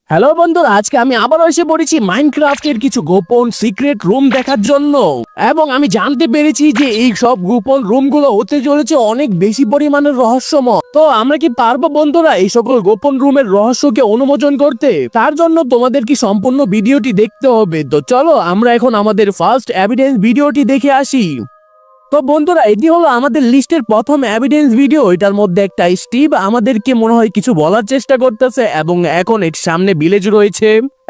Hello বন্ধুরা, আজকে আমি আবারও এসে পড়েছি মাইনক্রাফটের কিছু গোপন সিক্রেট রুম দেখার জন্য। এবং আমি জানতে পেরেছি যে এই সব গোপন রুমগুলো হতে চলেছে অনেক বেশি পরিমাণের রহস্যময়। তো আমরা কি পারবো বন্ধুরা এই সকল গোপন রুমের রহস্যকে অনুমোচন করতে? তার জন্য তোমাদের কি সম্পূর্ণ ভিডিওটি দেখতে হবে। তো চলো আমরা এখন আমাদের ফার্স্ট এভিডেন্স ভিডিওটি দেখে আসি। তো বন্ধুরা, এটি হলো আমাদের লিস্টের প্রথম এভিডেন্স ভিডিও। এটার মধ্যে একটা স্টিভ আমাদেরকে মনে হয় কিছু বলার চেষ্টা করতেছে এবং এখন এর সামনে ভিলেজ রয়েছে।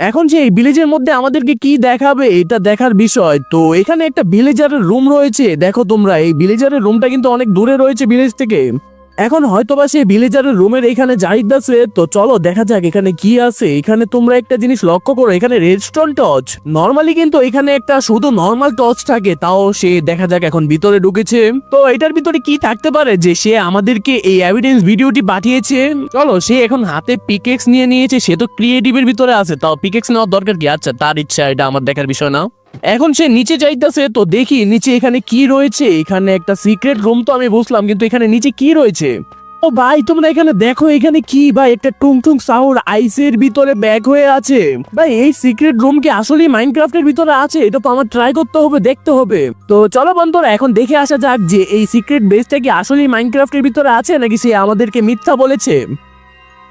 এখন যে এই ভিলেজের মধ্যে আমাদেরকে কি দেখাবে এটা দেখার বিষয়। তো এখানে একটা ভিলেজারের রুম রয়েছে, দেখো তোমরা এই ভিলেজারের রুমটা কিন্তু অনেক দূরে রয়েছে ভিলেজ থেকে। এখন হয়তোবা সেই ভিলেজারের রুমের এখানে যাইতেছে। তো চলো দেখা যাক এখানে কি আছে। এখানে তোমরা একটা জিনিস লক্ষ্য করো, এখানে রেডস্টোন টর্চ। নরমালি কিন্তু এখানে একটা শুধু নরমাল টর্চ থাকে, তাও সে দেখা যাক এখন ভিতরে ঢুকেছে। তো এটার ভিতরে কি থাকতে পারে যে সে আমাদেরকে এই এভিডেন্স ভিডিওটি পাঠিয়েছে। চলো, সে এখন হাতে পিকেক্স নিয়ে নিয়েছে, সে তো ক্রিয়েটিভের ভিতরে আছে, তাও পিকেক্স নেওয়ার দরকার কি? আচ্ছা, তার ইচ্ছা, এটা আমার দেখার বিষয় না। এখন সে নিচে যাইতেছে, তো দেখি নিচে এখানে কি রয়েছে। এখানে একটা সিক্রেট রুম তো আমি বুঝলাম, কিন্তু এখানে নিচে কি রয়েছে? ও ভাই, তোমরা এখানে দেখো, এখানে কি ভাই একটা টুংটুং সাউন্ড আইসের ভিতরে ব্যাগ হয়ে আছে। ভাই এই সিক্রেট রুম কি আসলেই মাইনক্রাফটের ভিতরে আছে? এটা তো আমার ট্রাই করতে হবে, দেখতে হবে। তো চলো বন্ধুরা, এখন দেখে আসা যাক যে এই সিক্রেট বেসটা কি আসলেই মাইনক্রাফটের ভিতরে আছে নাকি সে আমাদেরকে মিথ্যা বলেছে।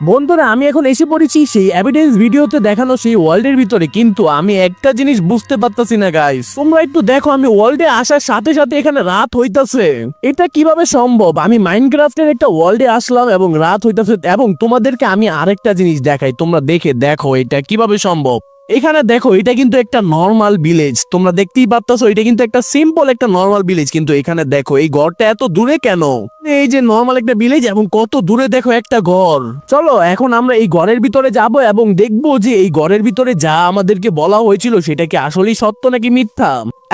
বন্ধুরা, আমি এখন এসে পড়েছি সেই এভিডেন্স ভিডিওতে দেখানো সেই ওয়ার্ল্ডের ভিতরে, কিন্তু আমি একটা জিনিস বুঝতে পারতাছি না গাইস। তোমরা একটু দেখো, আমি ওয়ার্ল্ডে আসার সাথে সাথে এখানে রাত হইতাছে। এটা কিভাবে সম্ভব? আমি মাইনক্রাফটের একটা ওয়ার্ল্ডে আসলাম এবং রাত হইতাছে। এবং তোমাদেরকে আমি আরেকটা জিনিস দেখাই, তোমরা দেখো এটা কিভাবে সম্ভব। এখানে দেখো, এটা কিন্তু একটা নর্মাল ভিলেজ, তোমরা দেখতেই পারতাছো। এটা কিন্তু একটা সিম্পল একটা নর্মাল ভিলেজ, কিন্তু এখানে দেখো এই ঘরটা এত দূরে কেন? এই যে নর্মাল একটা ভিলেজ এবং কত দূরে দেখো একটা ঘর। চলো এখন আমরা এই ঘরের ভিতরে যাব এবং দেখবো যে এই ঘরের ভিতরে যা আমাদেরকে বলা হয়েছিল সেটা কি আসলেই সত্য নাকি মিথ্যা।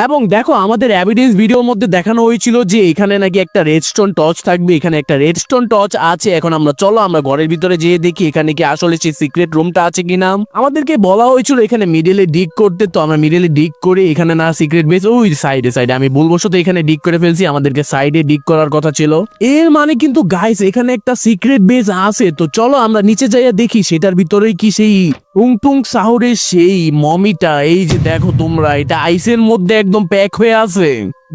এবং দেখো, আমাদের এভিডেন্স ভিডিওর মধ্যে দেখানো হয়েছিল যে এখানে নাকি একটা রেডস্টোন টর্চ থাকবে। এখানে একটা রেডস্টোন টর্চ আছে। এখন আমরা চলো আমরা ঘরের ভিতরে যেয়ে দেখি এখানে কি আসলে সেই সিক্রেট রুমটা আছে কিনা। আমাদেরকে বলা হয়েছিল এখানে মিডলে ডিগ করতে, তো আমরা মিডলে ডিগ করে এখানে না সিক্রেট বেস ওই সাইডে আমি ভুলবশত এখানে ডিগ করে ফেলছি। আমাদেরকে সাইডে ডিগ করার কথা ছিল। এর মানে কিন্তু গাইস এখানে একটা সিক্রেট বেস আছে। তো চলো আমরা নিচে যাইয়া দেখি সেটার ভিতরেই কি সেই টুংটুং সাহরের সেই মমিটা। এই যে দেখো তোমরা, এটা আইসের মধ্যে একদম প্যাক হয়ে আছে।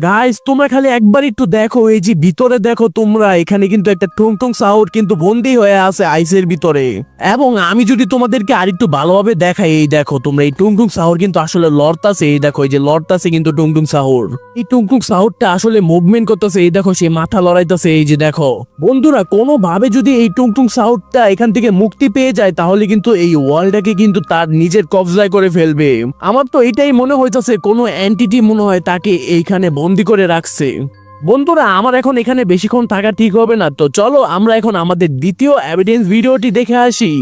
গাইস তোমরা খালি একবার একটু দেখো, এই যে ভিতরে দেখো তোমরা, এখানে কিন্তু একটা টুংটুং সাহর কিন্তু বন্দি হয়ে আছে আইসের ভিতরে। এবং আমি যদি তোমাদেরকে আরেকটু ভালোভাবে দেখাই, এই দেখো তোমরা, এই টুংটুং সাহর কিন্তু আসলে লড়তাছে। এই দেখো, এই যে লড়তাছে কিন্তু টুংটুং সাহর। এই টুংটুং সাহরটা আসলে মুভমেন্ট করতেছে। এই দেখো, সে মাথা লড়াইতেছে। এই যে দেখো বন্ধুরা, কোনোভাবে যদি এই টুংটুং সাহরটা এখান থেকে মুক্তি পেয়ে যায় তাহলে কিন্তু এই ওয়ার্ল্ডটাকে কিন্তু তার নিজের কবজায় করে ফেলবে। আমার তো এটাই মনে হইতেছে, কোনো এন্টিটি মনে হয় তাকে এইখানে বন্দি করে রাখছে। বন্ধুরা, আমার এখন এখানে বেশিক্ষণ থাকা ঠিক হবে না। তো চলো আমরা এখন আমাদের দ্বিতীয় এভিডেন্স ভিডিওটি দেখে আসি।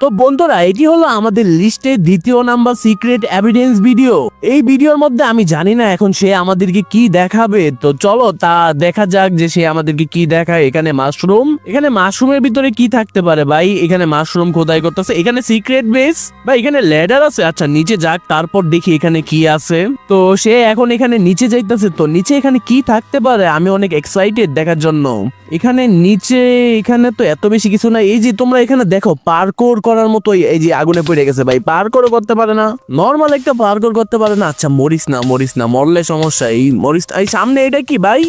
তো বন্ধুরা, এটি হলো আমাদের লিস্টের দ্বিতীয় নাম্বার সিক্রেট এভিডেন্স ভিডিও। এই ভিডিওর মধ্যে আমি জানি না এখন সে আমাদেরকে কি দেখাবে। তো চলো তা দেখা যাক যে সে আমাদেরকে কি দেখায়। এখানে মাশরুম, এখানে মাশরুমের ভিতরে কি থাকতে পারে ভাই? এখানে মাশরুম খোদাই করতেছে। এখানে সিক্রেট বেস বা এখানে ল্যাডার আছে। আচ্ছা নিচে যাক, তারপর দেখি এখানে কি আছে। তো সে এখন এখানে নিচে যাইতেছে। তো নিচে এখানে কি থাকতে পারে? আমি অনেক এক্সাইটেড দেখার জন্য। এখানে নিচে এখানে তো এত বেশি কিছু না। এই যে তোমরা এখানে দেখো, পার্কোর করার মতো, এই যে আগুনে পড়ে গেছে ভাই, পার্কোর করতে পারে না, নরমাল একটা পার্কোর করতে পারে না। আচ্ছা মরিস না, মরলে সমস্যা। এই মরিস, এই সামনে এটা কি ভাই?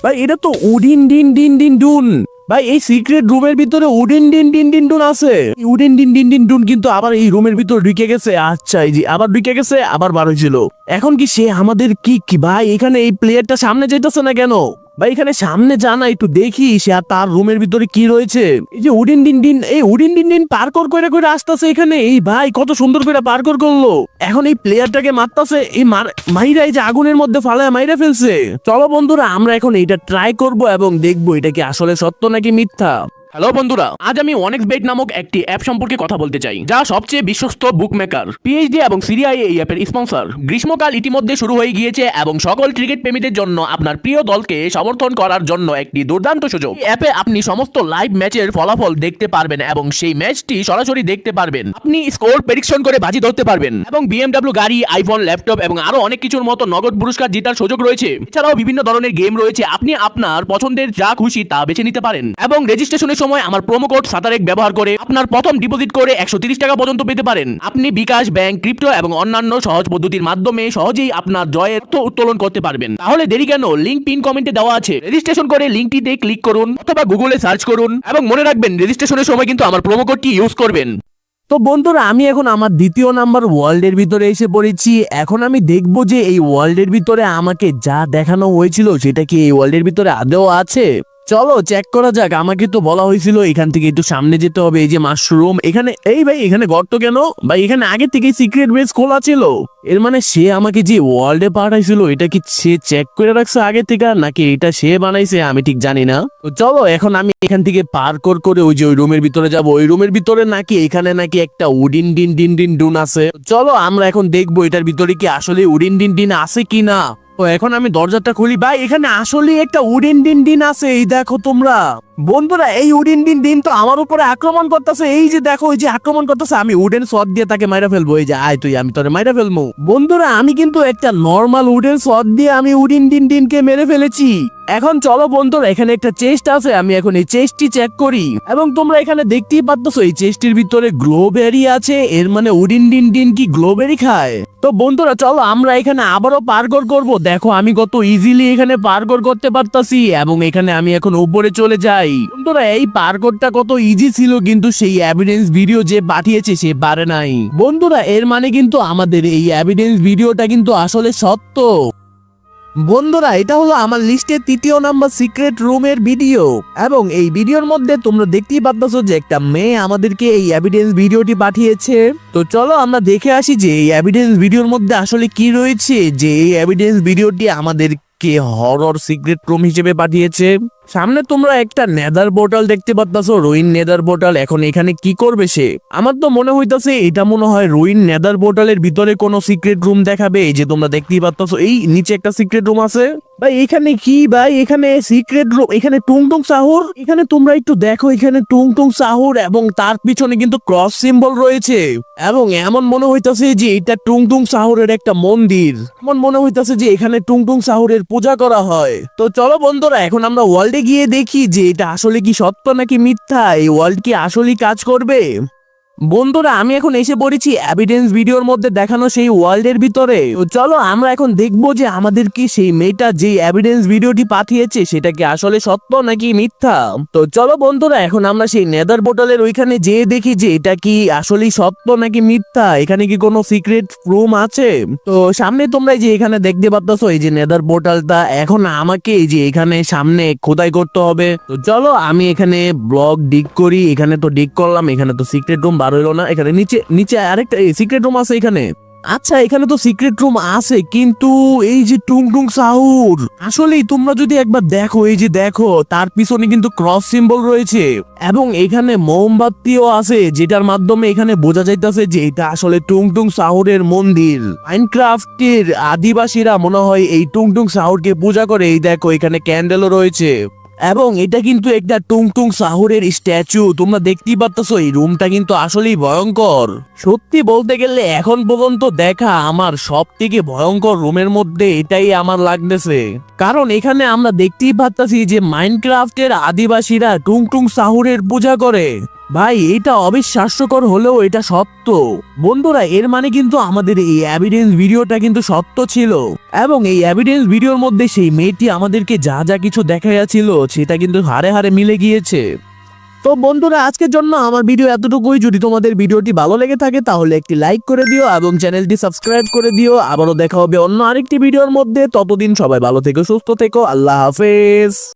ভাই এটা তো উডিন ডিন ডিন ডিন ডুন। ভাই এই সিক্রেট রুমের ভিতরে উডিন ডিন ডিন ডিন ডুন আছে। উডিন ডিন ডিন ডিন ডুন কিন্তু আবার এই রুমের ভিতরে ঢুকে গেছে। আচ্ছা এই যে আবার ঢুকে গেছে, আবার বার হয়েছিল। এখন কি সে আমাদের কি ভাই? এখানে এই প্লেয়ারটা সামনে যাইতেছে না কেন ভাই? এখানে সামনে জানা, একটু দেখি সে আর তার রুমের ভিতরে কি রয়েছে। এই যে উডিন ডিন ডিন, এই উডিন ডিন ডিন পার্কর করে করে আসতেছে এখানে। এই ভাই কত সুন্দর করে পার্কর করলো। এখন এই প্লেয়ারটাকে মারতাছে, এই মাইরা এই যে আগুনের মধ্যে ফালায় মাইরা ফেলছে। চলো বন্ধুরা, আমরা এখন এইটা ট্রাই করব এবং দেখবো এটা কি আসলে সত্য নাকি মিথ্যা। হ্যালো বন্ধুরা, আজ আমি অনেক্স বেট নামক একটি অ্যাপ সম্পর্কে কথা বলতে চাই, যা সবচেয়ে বিশ্বস্ত বুকমেকার। পিএইচডি এবং সিরিআই এই অ্যাপের স্পন্সর। গ্রীষ্মকাল ইতিমধ্যে শুরু হয়ে গিয়েছে এবং সকল ক্রিকেট প্রেমীদের জন্য আপনার প্রিয় দলকে সমর্থন করার জন্য একটি দুর্দান্ত সুযোগ। এই অ্যাপে আপনি সমস্ত লাইভ ম্যাচের ফলাফল দেখতে পারবেন এবং সেই ম্যাচটি সরাসরি দেখতে পারবেন। আপনি স্কোর প্রেডিকশন করে বাজি ধরতে পারবেন এবং বিএমডব্লিউ গাড়ি, আইফোন, ল্যাপটপ এবং আরো অনেক কিছুর মতো নগদ পুরস্কার জেতার সুযোগ রয়েছে। এছাড়াও বিভিন্ন ধরনের গেম রয়েছে, আপনি আপনার পছন্দের যা খুশি তা বেছে নিতে পারেন এবং রেজিস্ট্রেশনের সময় আমার প্রোমো কোড সাতারেক ব্যবহার করে আপনার প্রথম ডিপোজিট করে 130 টাকা পর্যন্ত পেতে পারেন। আপনি বিকাশ, ব্যাংক, ক্রিপ্টো এবং অন্যান্য সহজ পদ্ধতির মাধ্যমে সহজেই আপনার জয়ের তথ্য উত্তোলন করতে পারবেন। তাহলে দেরি কেন? লিংক পিন কমেন্টে দেওয়া আছে, রেজিস্ট্রেশন করে লিংকটিতে ক্লিক করুন অথবা গুগলে সার্চ করুন এবং মনে রাখবেন রেজিস্ট্রেশনের সময় কিন্তু আমার প্রোমো কোডটি ইউজ করবেন। তো বন্ধুরা, আমি এখন আমার দ্বিতীয় নাম্বার ওয়ার্ল্ডের ভিতরে এসে পড়েছি। এখন আমি দেখবো যে এই ওয়ার্ল্ডের ভিতরে আমাকে যা দেখানো হয়েছিল সেটা কি এই ওয়ার্ল্ডের ভিতরে আদৌ আছে। চলো চেক করা যাক। আমাকে তো বলা হয়েছিল এখান থেকে একটু সামনে যেতে হবে, এই যে মাশরুম এখানে। এই ভাই, এখানে গর্ত কেন ভাই? এখানে আগে থেকে সিক্রেট বেস খোলা ছিল। এর মানে সে আমাকে যে ওয়ার্ল্ডে পাঠাইছিল এটা কি সে চেক করে রাখছে আগে থেকে, নাকি এটা সে বানাইছে আমি ঠিক জানি না। তো চলো এখন আমি এখান থেকে পার্কর করে ওই যে ওই রুমের ভিতরে যাব। ওই রুমের ভিতরে নাকি এখানে নাকি একটা উডিন ডিন ডিন ডিন ডুন আছে। চলো আমরা এখন দেখবো এটার ভিতরে কি আসলে উডিন ডিন ডিন আছে কিনা। তো এখন আমি দরজাটা খুলি। ভাই এখানে আসলে একটা উডিন ডিন ডিন আছে, এই দেখো তোমরা বন্ধুরা। এই উডিন ডিন ডিন তো আমার উপরে আক্রমণ করতেছে। এই যে দেখো, এই যে আক্রমণ করতেছে। আমি উডেন শট দিয়ে তাকে মাইরা ফেলবো। এই যে আয় তুই, আমি তোরে মাইরা ফেলবো। বন্ধুরা আমি কিন্তু একটা নর্মাল উডেন শট দিয়ে আমি উডিন ডিন ডিনকে মেরে ফেলেছি। এখন চলো বন্ধুরা, এখানে একটা চেস্ট আছে, আমি এখন এই চেস্টটি চেক করি। এবং তোমরা এখানে দেখতেই পাচ্ছ এই চেস্টের ভিতরে গ্লোবেরি আছে। এর মানে উডিন ডিন ডিন কি গ্লোবেরি খায়? তো বন্ধুরা চলো আমরা এখানে আবারও পার্কর করব। দেখো আমি কত ইজিলি এখানে পার্কর করতে পারতাছি। এবং এখানে আমি এখন উপরে চলে যাই। বন্ধুরা এই পার্করটা কত ইজি ছিল, কিন্তু সেই এভিডেন্স ভিডিও যে পাঠিয়েছে সে পারে নাই। বন্ধুরা এর মানে কিন্তু আমাদের এই এভিডেন্স ভিডিওটা কিন্তু আসলে সত্য। বন্ধুরা এটা হলো আমার লিস্টের তৃতীয় নাম্বার সিক্রেট রুমের ভিডিও। এবং এই ভিডিওর মধ্যে তোমরা দেখতেই পাচ্ছ যে একটা মেয়ে আমাদেরকে এই এভিডেন্স ভিডিওটি পাঠিয়েছে। তো চলো আমরা দেখে আসি যে এই এভিডেন্স ভিডিওর মধ্যে আসলে কি রয়েছে। যে এই এভিডেন্স ভিডিওটি আমাদেরকে হরর সিক্রেট রুম হিসেবে পাঠিয়েছে। সামনে তোমরা একটা নেদার পোর্টাল দেখতে পাচ্ছ, রুইন নেদার পোর্টাল। এখন এখানে কি করবে সে? আমার তো মনে হইতাছে এটা মনে হয় রুইন নেদার পোর্টালের ভিতরে কোনো সিক্রেট রুম দেখাবে। এই যে তোমরা দেখতেই পাচ্ছ এই নিচে একটা সিক্রেট রুম আছে। ভাই এখানে কি ভাই? এখানে সিক্রেট রুম, এখানে টুংটুং সাহুর। এখানে তোমরা একটু দেখো, এখানে টুংটুং সাহুর এবং তার পিছনে কিন্তু ক্রস সিম্বল রয়েছে। এবং এমন মনে হইতাছে যে এটা টুংটুং সাহুরের একটা মন্দির। এমন মনে হইতাছে যে এখানে টুংটুং সাহুরের পূজা করা হয়। তো চলো বন্ধুরা এখন আমরা ওয়ার্ল্ডে গিয়ে দেখি যে এটা আসলে কি সত্য নাকি মিথ্যা। এই ওয়ার্ল্ড কি আসলেই কাজ করবে? বন্ধুরা আমি এখন এসে পড়েছি এভিডেন্স ভিডিওর মধ্যে দেখানো সেই ওয়ার্ল্ডের ভিতরে। তো চলো আমরা এখন দেখবো যে আমাদের কি সেই মেয়েটা যে এভিডেন্স ভিডিওটি পাঠিয়েছে সেটা কি আসলে সত্য নাকি মিথ্যা। তো চলো বন্ধুরা এখন আমরা সেই নেদার পোর্টালের ওইখানে যেয়ে দেখি যে এটা কি আসলেই সত্য নাকি মিথ্যা। এখানে কি কোনো সিক্রেট রুম আছে? তো সামনে তোমরা যে এখানে দেখতে পাচ্ছ এই যে নেদার পোর্টালটা, এখন আমাকে এই যে এখানে সামনে খোদাই করতে হবে। তো চলো আমি এখানে ব্লক ডিগ করি। এখানে তো ডিগ করলাম, এখানে তো সিক্রেট রুম বার হইলো না। এখানে নিচে নিচে আরেকটা সিক্রেট রুম আছে এখানে। আচ্ছা এখানে তো সিক্রেট রুম আছে, কিন্তু এই যে টুংটুং সাহুর আসলেই তোমরা যদি একবার দেখো, এই যে দেখো তার পিছনে কিন্তু ক্রস সিম্বল রয়েছে এবং এখানে মোমবাতিও আছে, যেটার মাধ্যমে এখানে বোঝা যাইতেছে যে এটা আসলে টুংটুং সাহুরের মন্দির। মাইনক্রাফটের আদিবাসীরা মনে হয় এই টুংটুং সাহুরকে পূজা করে। এই দেখো এখানে ক্যান্ডেলও রয়েছে এবং এটা কিন্তু একটা টুংটুং সাহুরের স্ট্যাচু। তোমরা দেখতেই পাচ্ছ এই রুমটা কিন্তু আসলেই ভয়ঙ্কর। সত্যি বলতে গেলে এখন পর্যন্ত দেখা আমার সব থেকে ভয়ঙ্কর রুমের মধ্যে এটাই আমার লাগতেছে। কারণ এখানে আমরা দেখতেই পাচ্ছি যে মাইনক্রাফটের আদিবাসীরা টুংটুং সাহুরের পূজা করে। ভাই এটা অবিশ্বাস্যকর হলেও এটা সত্য। বন্ধুরা এর মানে কিন্তু আমাদের এই এভিডেন্স ভিডিওটা কিন্তু সত্য ছিল এবং এই এভিডেন্স ভিডিওর মধ্যে সেই মেয়েটি আমাদেরকে যা যা কিছু দেখাইয়াছিল সেটা কিন্তু হারে হারে মিলে গিয়েছে। তো বন্ধুরা আজকের জন্য আমার ভিডিও এতটুকুই। যদি তোমাদের ভিডিওটি ভালো লেগে থাকে তাহলে একটি লাইক করে দিও এবং চ্যানেলটি সাবস্ক্রাইব করে দিও। আবারও দেখা হবে অন্য আরেকটি ভিডিওর মধ্যে। ততদিন সবাই ভালো থেকো, সুস্থ থেকো। আল্লাহ হাফেজ।